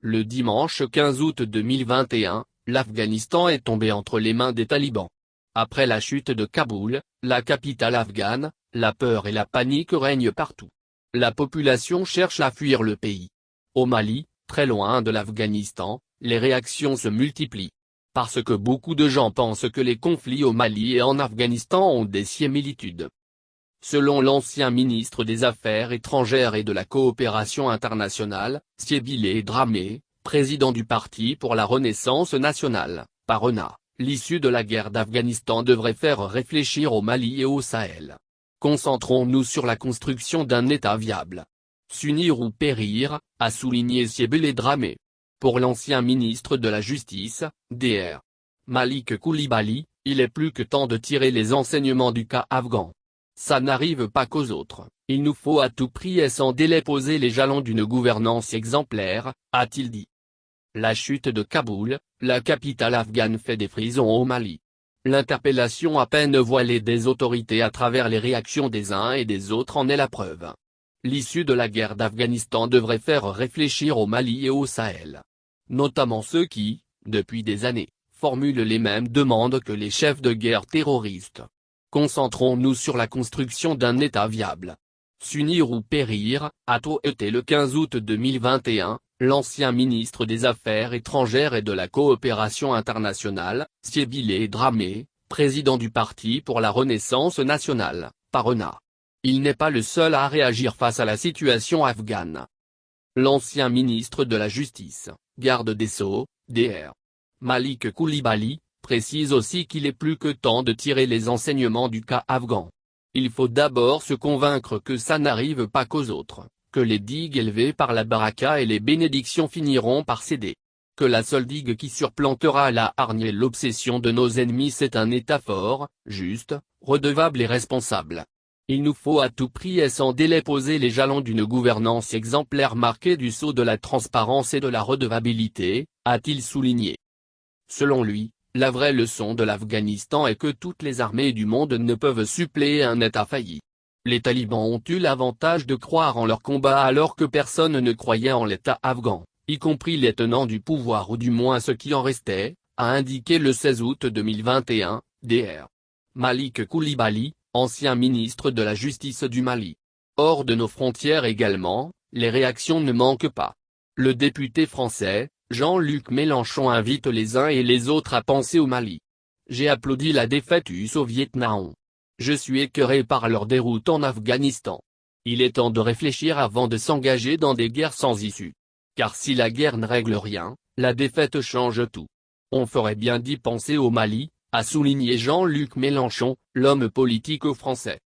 Le dimanche 15 août 2021, l'Afghanistan est tombé entre les mains des talibans. Après la chute de Kaboul, la capitale afghane, la peur et la panique règnent partout. La population cherche à fuir le pays. Au Mali, très loin de l'Afghanistan, les réactions se multiplient. Parce que beaucoup de gens pensent que les conflits au Mali et en Afghanistan ont des similitudes. Selon l'ancien ministre des Affaires étrangères et de la coopération internationale, Sibylle Dramé, président du Parti pour la Renaissance nationale, PARENA, l'issue de la guerre d'Afghanistan devrait faire réfléchir au Mali et au Sahel. Concentrons-nous sur la construction d'un État viable. S'unir ou périr, a souligné Sibylle Dramé. Pour l'ancien ministre de la Justice, Dr. Malik Coulibaly, il est plus que temps de tirer les enseignements du cas afghan. Ça n'arrive pas qu'aux autres, il nous faut à tout prix et sans délai poser les jalons d'une gouvernance exemplaire, a-t-il dit. La chute de Kaboul, la capitale afghane fait des frissons au Mali. L'interpellation à peine voilée des autorités à travers les réactions des uns et des autres en est la preuve. L'issue de la guerre d'Afghanistan devrait faire réfléchir au Mali et au Sahel. Notamment ceux qui, depuis des années, formulent les mêmes demandes que les chefs de guerre terroristes. Concentrons-nous sur la construction d'un État viable. S'unir ou périr, a été le 15 août 2021, l'ancien ministre des Affaires étrangères et de la coopération internationale, Sibylle Dramé, président du Parti pour la Renaissance nationale, PARENA. Il n'est pas le seul à réagir face à la situation afghane. L'ancien ministre de la Justice, garde des Sceaux, Dr. Malik Coulibaly, précise aussi qu'il est plus que temps de tirer les enseignements du cas afghan. Il faut d'abord se convaincre que ça n'arrive pas qu'aux autres, que les digues élevées par la baraka et les bénédictions finiront par céder. Que la seule digue qui surplantera la hargne et l'obsession de nos ennemis c'est un État fort, juste, redevable et responsable. Il nous faut à tout prix et sans délai poser les jalons d'une gouvernance exemplaire marquée du sceau de la transparence et de la redevabilité, a-t-il souligné. Selon lui, la vraie leçon de l'Afghanistan est que toutes les armées du monde ne peuvent suppléer un État failli. Les talibans ont eu l'avantage de croire en leur combat alors que personne ne croyait en l'État afghan, y compris les tenants du pouvoir ou du moins ceux qui en restaient, a indiqué le 16 août 2021, Dr. Malik Coulibaly, ancien ministre de la Justice du Mali. Hors de nos frontières également, les réactions ne manquent pas. Le député français, Jean-Luc Mélenchon invite les uns et les autres à penser au Mali. J'ai applaudi la défaite US au Vietnam. Je suis écœuré par leur déroute en Afghanistan. Il est temps de réfléchir avant de s'engager dans des guerres sans issue. Car si la guerre ne règle rien, la défaite change tout. On ferait bien d'y penser au Mali, a souligné Jean-Luc Mélenchon, l'homme politique français.